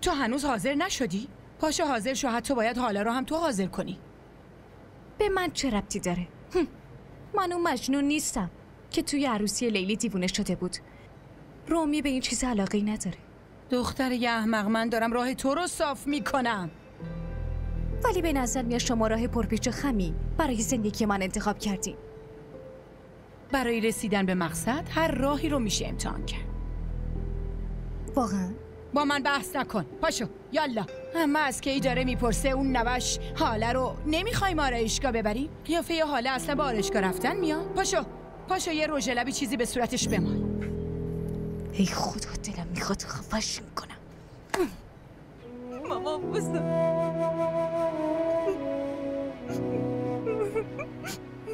تو هنوز حاضر نشدی؟ پاشو حاضر شو، حتی باید حالا رو هم تو حاضر کنی. به من چه ربطی داره؟ من اون مجنون نیستم که توی عروسی لیلی دیوونه شده بود. رومی به این چیز علاقه‌ای نداره. دختر یه احمق، من دارم راه تو رو صاف میکنم. ولی به نظر میاد شما راه پرپیچ و خمی برای زندگی من انتخاب کردین. برای رسیدن به مقصد هر راهی رو میشه امتحان کرد. واقعا؟ با من بحث نکن، پاشو یالا. همه از کی داره میپرسه اون نوش حاله رو نمیخوایم آرایشگاه ببریم؟ قیافه حاله اصلا با آرایشگاه رفتن میاد؟ پاشو یه رژ لبی چیزی به صورتش بمال. ای خدا دلم میخواد خفش میکنم. مامان بزرگ،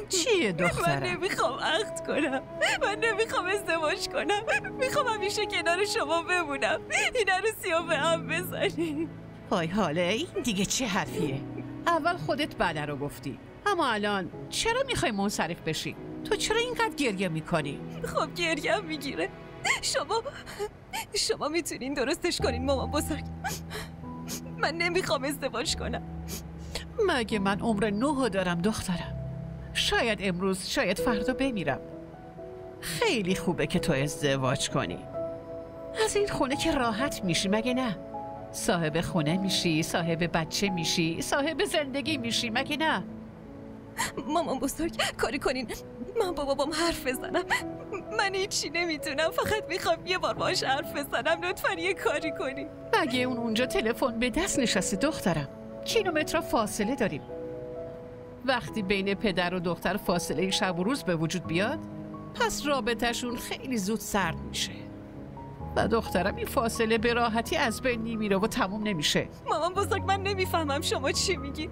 چیه دخترم؟ من نمیخوام عقد کنم، من نمیخوام ازدواج کنم، میخوام همیشه کنار شما بمونم، این عروسی رو به هم بزنیم. وای حاله، این دیگه چه حرفیه؟ اول خودت بله رو گفتی، اما الان چرا میخوای منصرف بشی؟ تو چرا اینقدر گریه میکنی؟ خب گریه میگیره. شما میتونین درستش کنین مامان بزرگ. من نمیخوام ازدواج کنم. مگه من عمر 9 دارم دخترم؟ شاید امروز، شاید فردا بمیرم. خیلی خوبه که تو ازدواج کنی. از این خونه که راحت میشی مگه نه؟ صاحب خونه میشی، صاحب بچه میشی، صاحب زندگی میشی مگه نه؟ مامان بزرگ کاری کنین من با بابام حرف بزنم. من هیچی نمیتونم، فقط میخوام یه بار باهاش حرف بزنم. لطفاً یه کاری کنین. مگه اون اونجا تلفن به دست نشسته دخترم؟ کیلومترها فاصله داریم. وقتی بین پدر و دختر فاصله شب و روز به وجود بیاد، پس رابطهشون خیلی زود سرد میشه و دخترم این فاصله به راحتی از بین نمیره و تموم نمیشه. مامان بزرگ من نمیفهمم شما چی میگی.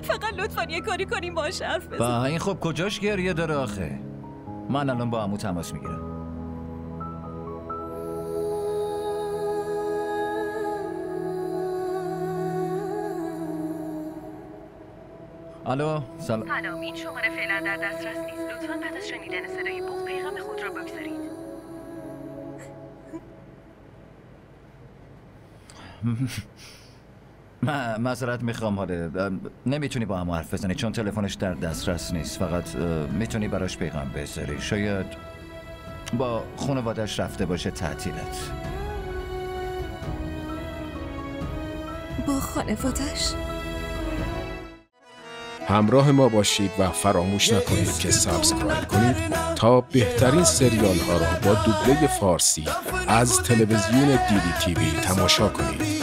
فقط لطفاً یه کاری کنیم باهاش حرف بزنیم. با این خب کجاش گریه داره آخه؟ من الان با عمو تماس میگیرم. الو سلام، این شماره فعلا در دسترس نیست. لطفاً بعد از شنیدن صدای بوق پیغام خود را بگذارید. معذرت میخوام حاله، نمیتونی با هم حرف بزنی چون تلفنش در دسترس نیست. فقط میتونی براش پیغام بذاری. شاید با خانواده‌اش رفته باشه تعطیلات. با خانواده‌اش؟ همراه ما باشید و فراموش نکنید که سابسکرایب کنید تا بهترین سریال ها را با دوبله فارسی از تلویزیون دیدی تیوی تماشا کنید.